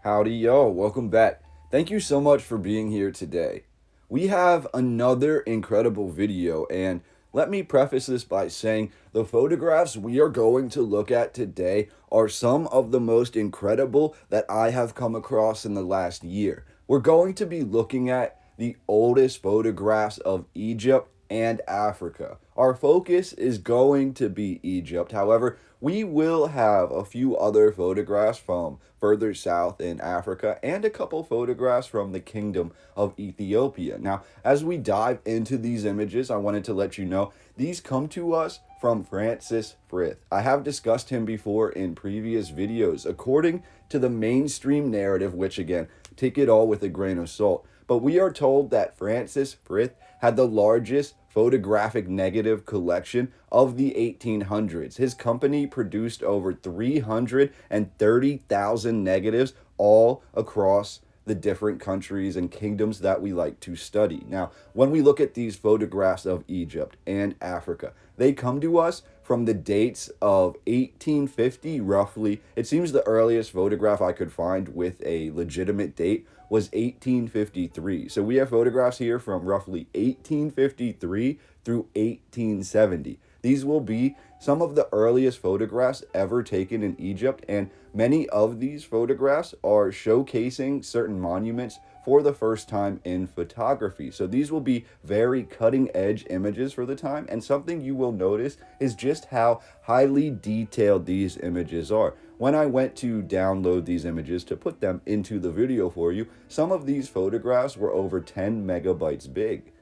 Howdy, yo, welcome back. Thank you so much for being here today. We have another incredible video, and let me preface this by saying the photographs we are going to look at today are some of the most incredible that I have come across in the last year. We're going to be looking at the oldest photographs of Egypt and Africa. Our focus is going to be Egypt. However, we will have a few other photographs from further south in Africa and a couple photographs from the Kingdom of Ethiopia. Now, as we dive into these images, I wanted to let you know these come to us from Francis Frith. I have discussed him before in previous videos. According to the mainstream narrative, which again, take it all with a grain of salt, but we are told that Francis Frith had the largest photographic negative collection of the 1800s. His company produced over 330,000 negatives all across the different countries and kingdoms that we like to study. Now, when we look at these photographs of Egypt and Africa, they come to us from the dates of 1850 roughly. It seems the earliest photograph I could find with a legitimate date was 1853. So we have photographs here from roughly 1853 through 1870. These will be some of the earliest photographs ever taken in Egypt, and many of these photographs are showcasing certain monuments for the first time in photography. So these will be very cutting edge images for the time, and something you will notice is just how highly detailed these images are. When I went to download these images to put them into the video for you, some of these photographs were over 10 megabytes big.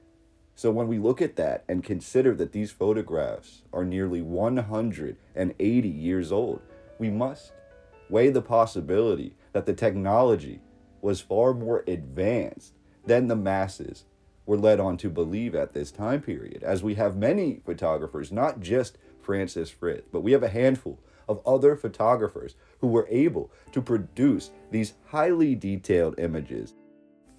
So when we look at that and consider that these photographs are nearly 180 years old, we must weigh the possibility that the technology was far more advanced than the masses were led on to believe at this time period, as we have many photographers, not just Francis Frith, but we have a handful of other photographers who were able to produce these highly detailed images.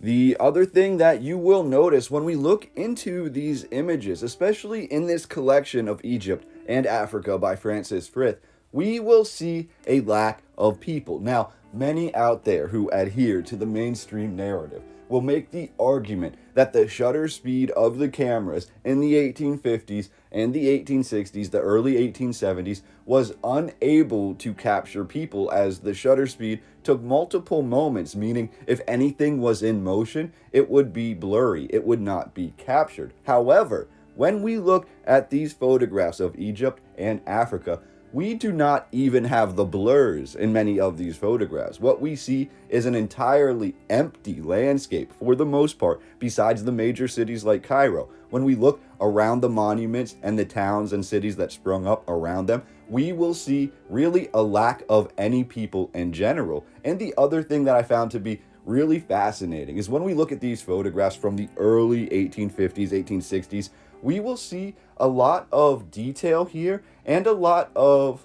The other thing that you will notice when we look into these images, especially in this collection of Egypt and Africa by Francis Frith, we will see a lack of people. Now, many out there who adhere to the mainstream narrative will make the argument that the shutter speed of the cameras in the 1850s and the 1860s, the early 1870s, was unable to capture people, as the shutter speed took multiple moments, meaning if anything was in motion, it would be blurry, it would not be captured. However, when we look at these photographs of Egypt and Africa, we do not even have the blurs in many of these photographs. What we see is an entirely empty landscape for the most part, besides the major cities like Cairo. When we look around the monuments and the towns and cities that sprung up around them, we will see really a lack of any people in general. And the other thing that I found to be really fascinating is when we look at these photographs from the early 1850s, 1860s, we will see a lot of detail here and a lot of,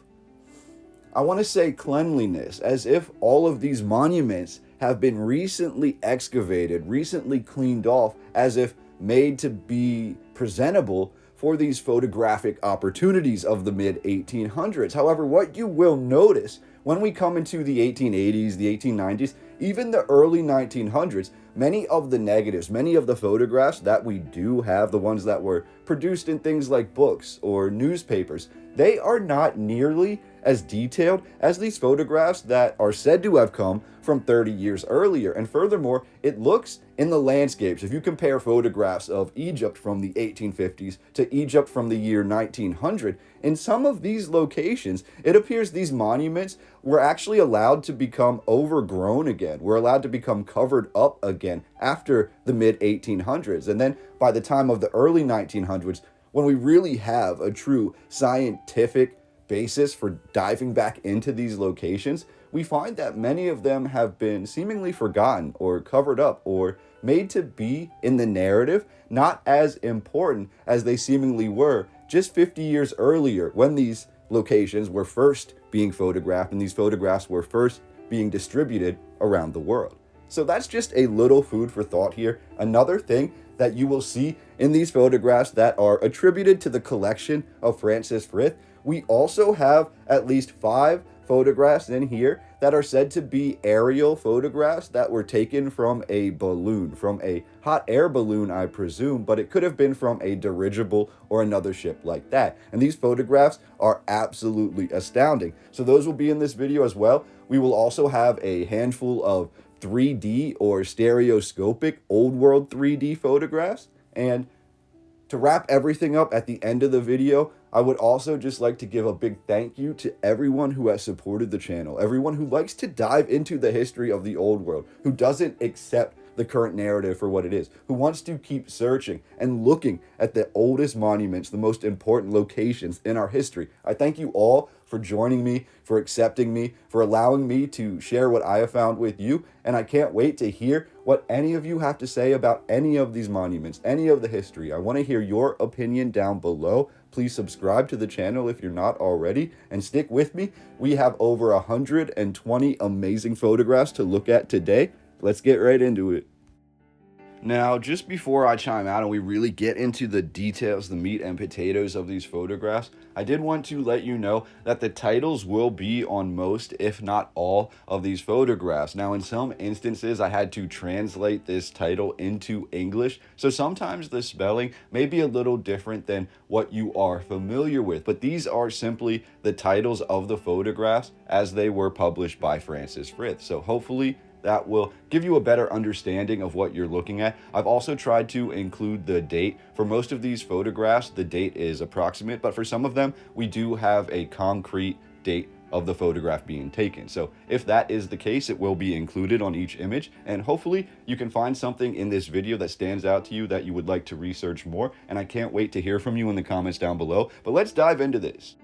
I want to say, cleanliness, as if all of these monuments have been recently excavated, recently cleaned off, as if made to be presentable for these photographic opportunities of the mid-1800s. However, what you will notice when we come into the 1880s, the 1890s, even the early 1900s, many of the negatives, many of the photographs that we do have, the ones that were produced in things like books or newspapers, they are not nearly as detailed as these photographs that are said to have come from 30 years earlier. And furthermore, it looks in the landscapes, if you compare photographs of Egypt from the 1850s to Egypt from the year 1900, in some of these locations, it appears these monuments were actually allowed to become overgrown again, were allowed to become covered up again after the mid-1800s. And then by the time of the early 1900s, when we really have a true scientific basis for diving back into these locations, we find that many of them have been seemingly forgotten or covered up or made to be in the narrative not as important as they seemingly were just 50 years earlier, when these locations were first being photographed and these photographs were first being distributed around the world. So that's just a little food for thought here. Another thing that you will see in these photographs that are attributed to the collection of Francis Frith, we also have at least 5 photographs in here that are said to be aerial photographs that were taken from a balloon, from a hot air balloon, I presume, but it could have been from a dirigible or another ship like that. And these photographs are absolutely astounding. So those will be in this video as well. We will also have a handful of 3D or stereoscopic old world 3D photographs. And to wrap everything up at the end of the video, I would also just like to give a big thank you to everyone who has supported the channel, everyone who likes to dive into the history of the old world, who doesn't accept the current narrative for what it is, who wants to keep searching and looking at the oldest monuments, the most important locations in our history. I thank you all for joining me, for accepting me, for allowing me to share what I have found with you, and I can't wait to hear what any of you have to say about any of these monuments, any of the history. I want to hear your opinion down below. Please subscribe to the channel if you're not already, and stick with me. We have over 120 amazing photographs to look at today. Let's get right into it. Now, just before I chime out and we really get into the details, the meat and potatoes of these photographs, I did want to let you know that the titles will be on most, if not all, of these photographs. Now, in some instances, I had to translate this title into English, so sometimes the spelling may be a little different than what you are familiar with, but these are simply the titles of the photographs as they were published by Francis Frith. So hopefully that will give you a better understanding of what you're looking at. I've also tried to include the date. For most of these photographs, the date is approximate, but for some of them, we do have a concrete date of the photograph being taken. So if that is the case, it will be included on each image, and hopefully you can find something in this video that stands out to you that you would like to research more, and I can't wait to hear from you in the comments down below. But let's dive into this.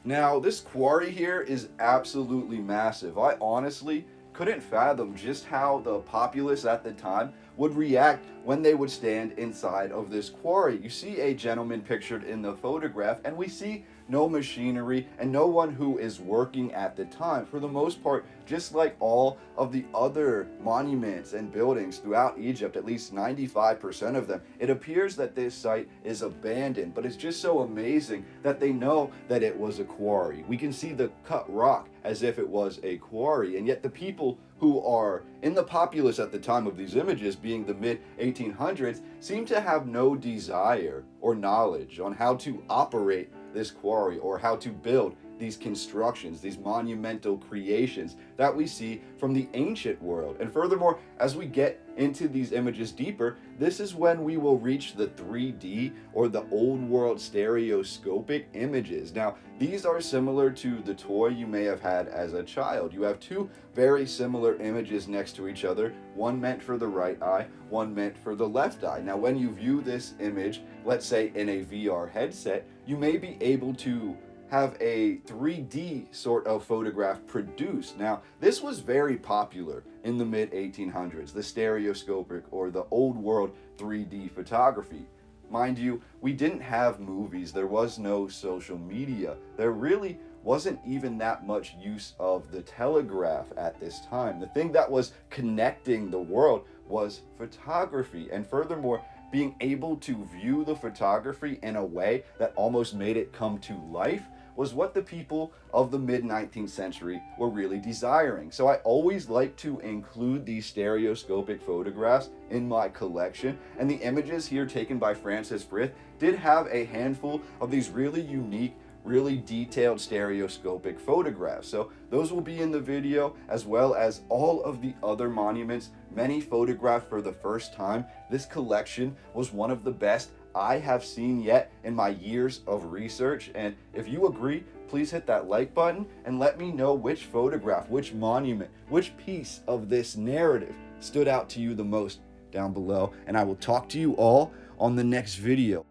Now, this quarry here is absolutely massive. I honestly couldn't fathom just how the populace at the time would react when they would stand inside of this quarry. You see a gentleman pictured in the photograph, and we see no machinery and no one who is working at the time. For the most part, just like all of the other monuments and buildings throughout Egypt, at least 95% of them, it appears that this site is abandoned. But it's just so amazing that they know that it was a quarry. We can see the cut rock as if it was a quarry, and yet the people who are in the populace at the time of these images, being the mid 1800s, seem to have no desire or knowledge on how to operate this quarry or how to build these constructions, these monumental creations that we see from the ancient world. And furthermore, as we get into these images deeper, this is when we will reach the 3D or the Old World Stereoscopic images. Now, these are similar to the toy you may have had as a child. You have two very similar images next to each other, one meant for the right eye, one meant for the left eye. Now, when you view this image, let's say in a VR headset, you may be able to have a 3D sort of photograph produced. Now, this was very popular in the mid 1800s, the stereoscopic or the old world 3D photography. Mind you, we didn't have movies, there was no social media, there really wasn't even that much use of the telegraph at this time. The thing that was connecting the world was photography, and furthermore, being able to view the photography in a way that almost made it come to life was what the people of the mid-19th century were really desiring. So I always like to include these stereoscopic photographs in my collection, and the images here taken by Francis Frith did have a handful of these really unique, really detailed stereoscopic photographs. So those will be in the video, as well as all of the other monuments, many photographed for the first time. This collection was one of the best I have seen yet in my years of research. And if you agree, please hit that like button and let me know which photograph, which monument, which piece of this narrative stood out to you the most down below. And I will talk to you all on the next video.